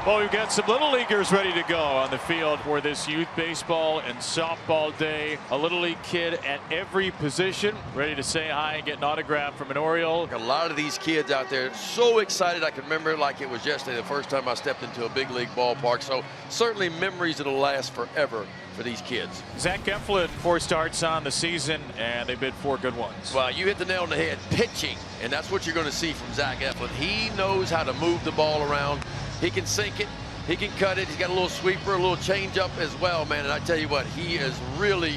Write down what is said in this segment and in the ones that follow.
Well, we've got some little leaguers ready to go on the field for this youth baseball and softball day. A little league kid at every position, ready to say hi and get an autograph from an Oriole. A lot of these kids out there so excited. I can remember it like it was yesterday, the first time I stepped into a big league ballpark. So certainly memories that'll last forever for these kids. Zach Eflin, 4 starts on the season, and they've been 4 good ones. Well, you hit the nail on the head. Pitching, and that's what you're going to see from Zach Eflin. He knows how to move the ball around. He can sink it. He can cut it. He's got a little sweeper, a little changeup as well, man. And I tell you what, he is really,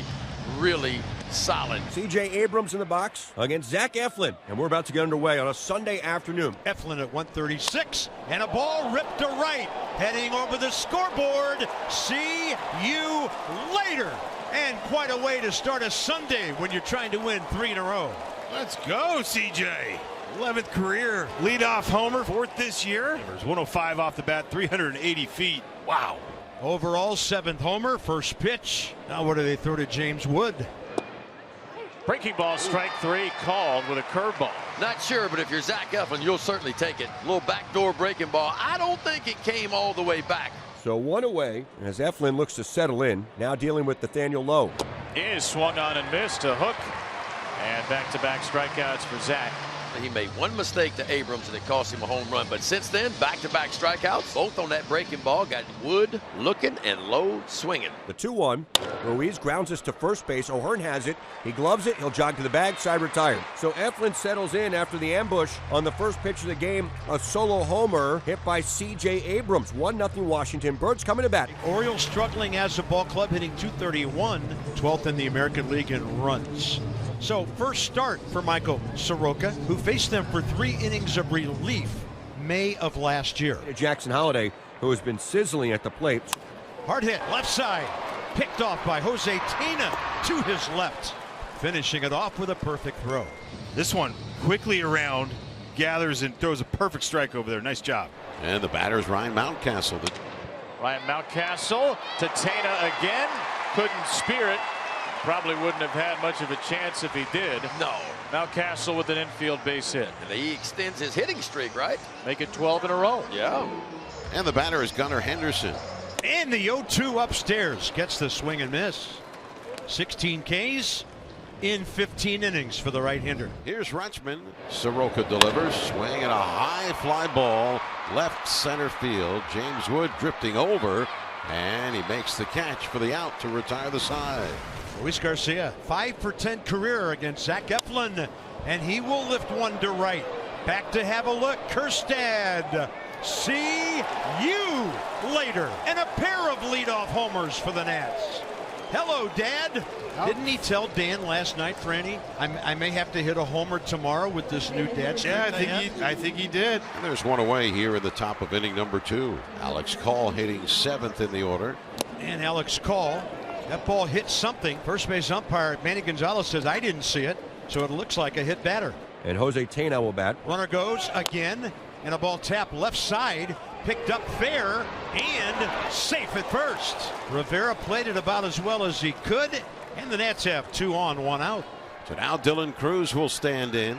really solid. C.J. Abrams in the box against Zach Eflin. And we're about to get underway on a Sunday afternoon. Eflin at 136, and a ball ripped to right. Heading over the scoreboard. See you later. And quite a way to start a Sunday when you're trying to win 3 in a row. Let's go, C.J. 11th career leadoff homer, 4th this year. 105 off the bat, 380 feet. Wow. Overall, 7th homer, first pitch. Now what do they throw to James Wood? Breaking ball, strike 3 called with a curveball. Not sure, but if you're Zach Eflin, you'll certainly take it. A little backdoor breaking ball. I don't think it came all the way back. So 1 away as Eflin looks to settle in. Now dealing with Nathaniel Lowe. Is swung on and missed, a hook. And back-to-back strikeouts for Zach. He made one mistake to Abrams and it cost him a home run. But since then, back-to-back strikeouts, both on that breaking ball, got Wood looking and Lowe swinging. The 2-1. Ruiz grounds us to first base. O'Hearn has it. He gloves it. He'll jog to the bag. Side retired. So Eflin settles in after the ambush on the first pitch of the game. A solo homer hit by C.J. Abrams. 1-0 Washington. Birds coming to bat. Orioles struggling as a ball club, hitting .231, 12th in the American League in runs. So first start for Michael Soroka, who faced them for 3 innings of relief May of last year. Jackson Holliday, who has been sizzling at the plate. Hard hit, left side, picked off by Jose Tena to his left. Finishing it off with a perfect throw. This one quickly around, gathers and throws a perfect strike over there. Nice job. And the batter is Ryan Mountcastle. Ryan Mountcastle to Tena again. Couldn't spear it. Probably wouldn't have had much of a chance if he did. No. Mountcastle with an infield base hit. And he extends his hitting streak, right? Make it 12 in a row. Yeah. And the batter is Gunnar Henderson. And the 0-2 upstairs gets the swing and miss. 16 Ks in 15 innings for the right-hander. Here's Rutschman. Soroka delivers. Swing and a high fly ball. Left center field. James Wood drifting over. And he makes the catch for the out to retire the side. Luis Garcia, 5 for 10 career against Zach Eflin, and he will lift one to right. Back to have a look, Kjerstad. See you later. And a pair of leadoff homers for the Nats. Hello, Dad. Didn't he tell Dan last night, Franny, I may have to hit a homer tomorrow with this new dad? Yeah, I think he did. And there's one away here in the top of inning number 2. Alex Call hitting 7th in the order. And Alex Call, that ball hit something. First base umpire Manny Gonzalez says, I didn't see it, so it looks like a hit batter. And Jose Tena will bat. Runner goes again, and a ball tapped left side, picked up fair, and safe at first. Rivera played it about as well as he could, and the Nats have 2 on, 1 out. So now Dylan Cruz will stand in.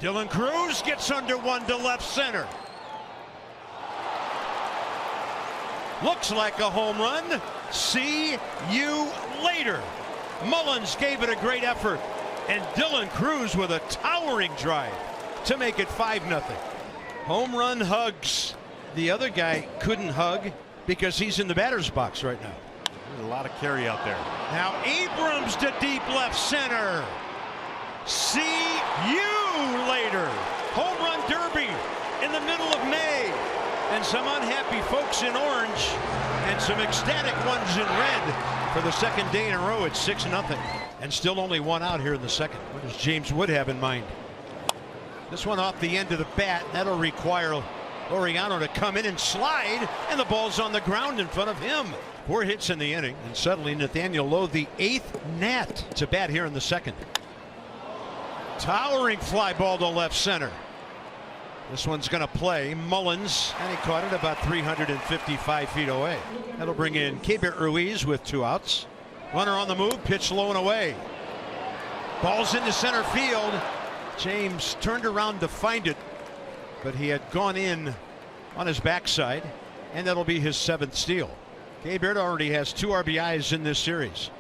Dylan Cruz gets under one to left center. Looks like a home run. See you later. Mullins gave it a great effort, and Dylan Cruz with a towering drive to make it 5-0. Home run hugs. The other guy couldn't hug because he's in the batter's box right now. There's a lot of carry out there. Now Abrams to deep left center. See you later. Home run derby in the middle of May. And some unhappy folks in orange and some ecstatic ones in red for the second day in a row. It's 6-0 and still only 1 out here in the second. What does James Wood have in mind? This one off the end of the bat. That'll require Laureano to come in and slide, and the ball's on the ground in front of him. 4 hits in the inning, and suddenly Nathaniel Lowe, the 8th Nat to bat here in the second. Towering fly ball to left center. This one's going to play. Mullins, and he caught it about 355 feet away. That'll bring in Keibert Ruiz with 2 outs. Runner on the move, pitch low and away. Ball's into center field. James turned around to find it, but he had gone in on his backside. and that'll be his 7th steal. K-Beard already has 2 RBIs in this series.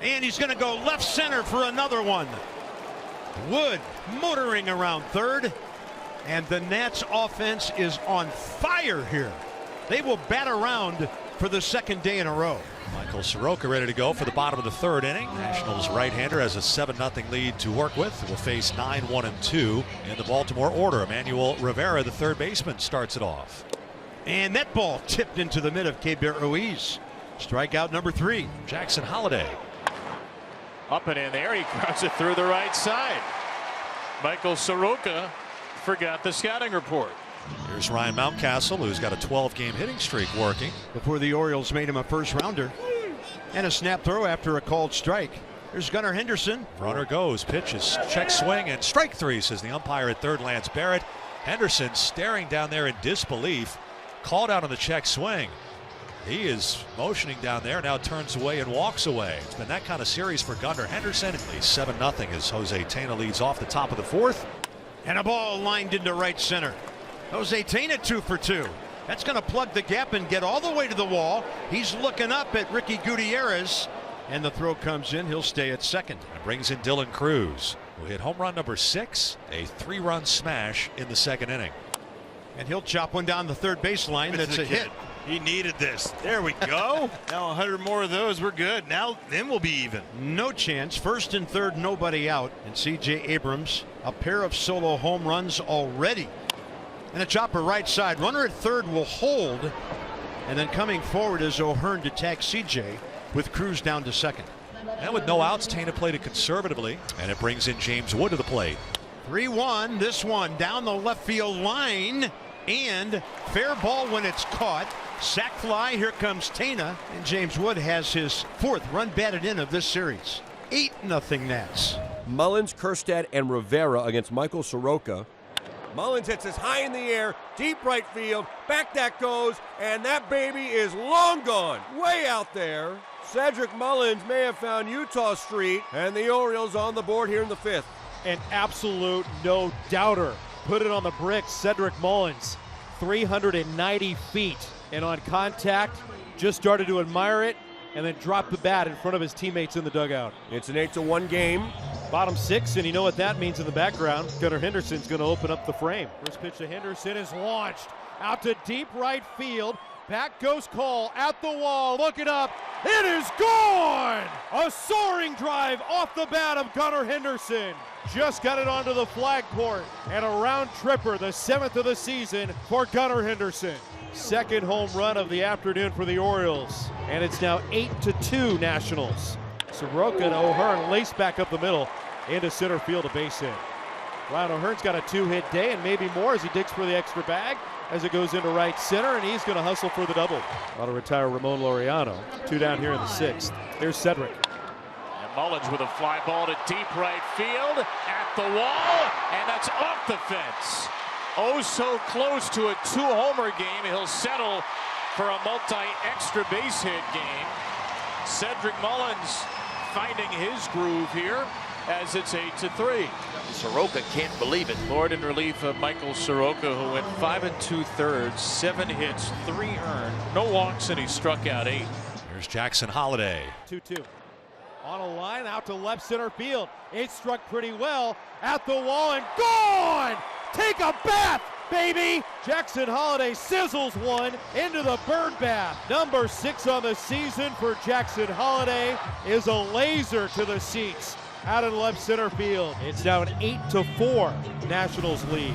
And he's going to go left center for another one. Wood motoring around third. And the Nats offense is on fire here. They will bat around for the 2nd day in a row. Michael Soroka ready to go for the bottom of the 3rd inning. Nationals right-hander has a 7-0 lead to work with. Will face 9-1-2 in the Baltimore order. Emmanuel Rivera, the 3rd baseman, starts it off. And that ball tipped into the mid of K-Beard Ruiz. Strikeout number 3. Jackson Holliday. Up and in there, he grounds it through the right side. Michael Soroka forgot the scouting report. Here's Ryan Mountcastle, who's got a 12-game hitting streak working. Before the Orioles made him a 1st rounder. And a snap throw after a called strike. Here's Gunnar Henderson. Runner goes, pitches, check swing, and strike 3, says the umpire at third, Lance Barrett. Henderson staring down there in disbelief. Called out on the check swing. He is motioning down there, now turns away and walks away. It's been that kind of series for Gunnar Henderson. At least 7-0 as Jose Tena leads off the top of the 4th. And a ball lined into right center. Jose Tena 2 for 2. That's going to plug the gap and get all the way to the wall. He's looking up at Ricky Gutierrez. And the throw comes in. He'll stay at second. And brings in Dylan Cruz, who hit home run number 6, a 3-run smash in the 2nd inning. And he'll chop one down the third baseline. That's a hit. He needed this. There we go. Now 100 more of those. We're good. Now then we'll be even. No chance. First and third, nobody out. And C.J. Abrams, a pair of solo home runs already. And a chopper right side. Runner at third will hold. And then coming forward is O'Hearn to tag C.J. with Cruz down to second. And with no outs, Tena played it conservatively. And it brings in James Wood to the plate. 3-1. This one down the left field line. And fair ball when it's caught. Sac fly. Here comes Tena. And James Wood has his 4th run batted in of this series. 8-0 Nats. Mullins, Kerstad, and Rivera against Michael Soroka. Mullins hits this high in the air, deep right field. Back that goes, and that baby is long gone. Way out there. Cedric Mullins may have found Utah Street, and the Orioles on the board here in the 5th. An absolute no-doubter. Put it on the bricks, Cedric Mullins. 390 feet. And on contact, just started to admire it, and then dropped the bat in front of his teammates in the dugout. It's an 8-1 game. Bottom 6, and you know what that means in the background. Gunnar Henderson's going to open up the frame. First pitch to Henderson is launched out to deep right field. Back goes Cole at the wall. Look it up. It is gone! A soaring drive off the bat of Gunnar Henderson. Just got it onto the flag court. And a round tripper, the 7th of the season for Gunnar Henderson. 2nd home run of the afternoon for the Orioles. And it's now 8-2 Nationals. Soroka and O'Hearn lace back up the middle into center field, a base hit. Ryan O'Hearn's got a 2-hit day and maybe more as he digs for the extra bag as it goes into right center, and he's going to hustle for the double. That'll retire Ramon Laureano. 2 down here in the 6th. Here's Cedric. And Mullins with a fly ball to deep right field at the wall, and that's off the fence. Oh, so close to a 2-homer game. He'll settle for a multi-extra base hit game. Cedric Mullins finding his groove here as it's 8-3. Soroka can't believe it. Lord in relief of Michael Soroka, who went 5 2/3, 7 hits, 3 earned, no walks, and he struck out 8. Here's Jackson Holliday. 2-2. On a line out to left center field. It struck pretty well at the wall and gone! Take a bath, baby! Jackson Holliday sizzles one into the bird bath. Number 6 on the season for Jackson Holliday is a laser to the seats out in left center field. It's now an 8-4 Nationals lead.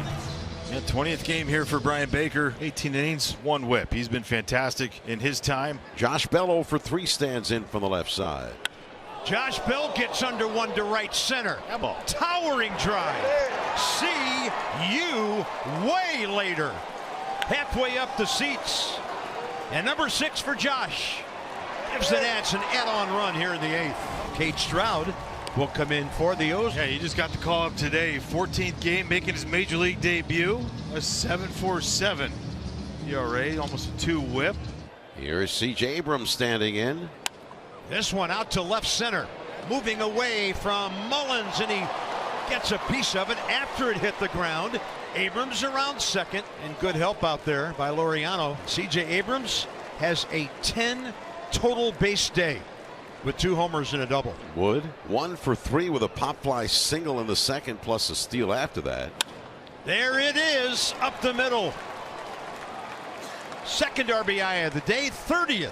Yeah, 20th game here for Brian Baker. 18 innings, 1 whip. He's been fantastic in his time. Josh Bello for 3 stands in from the left side. Josh Bell gets under one to right center. Towering drive. See you way later. Halfway up the seats. And number 6 for Josh. Gives the Nats an add-on run here in the 8th. Kate Stroud will come in for the O's. Yeah, he just got the call up today. 14th game, making his major league debut. A 7.47 ERA, almost a 2 whip. Here is C.J. Abrams standing in. This one out to left center. Moving away from Mullins, and he gets a piece of it after it hit the ground. Abrams around second, and good help out there by Laureano. C.J. Abrams has a 10 total base day with 2 homers and a double. Wood 1 for 3 with a pop fly single in the second, plus a steal after that. There it is, up the middle. Second RBI of the day, 30th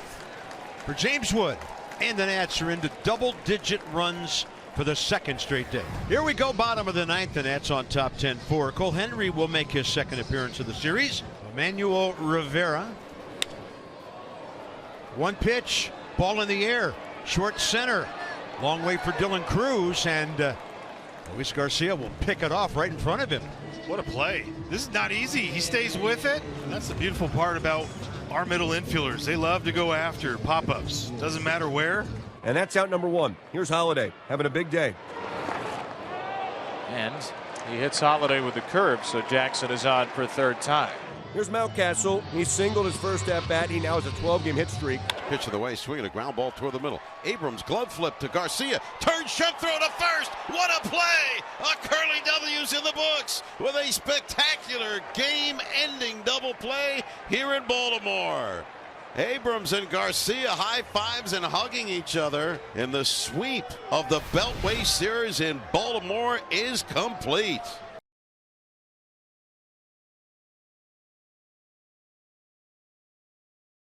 for James Wood. And the Nats are into double-digit runs for the second straight day. Here we go, bottom of the ninth. The Nats on top 10-4. Cole Henry will make his second appearance of the series. Emmanuel Rivera. 1 pitch, ball in the air, short center. Long way for Dylan Cruz, and Luis Garcia will pick it off right in front of him. What a play. This is not easy. He stays with it. That's the beautiful part about our middle infielders. They love to go after pop-ups. Doesn't matter where. And that's out number 1. Here's Holiday having a big day. And he hits Holiday with the curve, so Jackson is on for 3rd time. Here's Mountcastle. He singled his first at bat. He now has a 12-game hit streak. Pitch of the way, swinging a ground ball toward the middle. Abrams glove flip to Garcia. Turn, shunt throw to first. What a play! A Curly W's in the books with a spectacular game-ending double play here in Baltimore. Abrams and Garcia high fives and hugging each other, and the sweep of the Beltway Series in Baltimore is complete.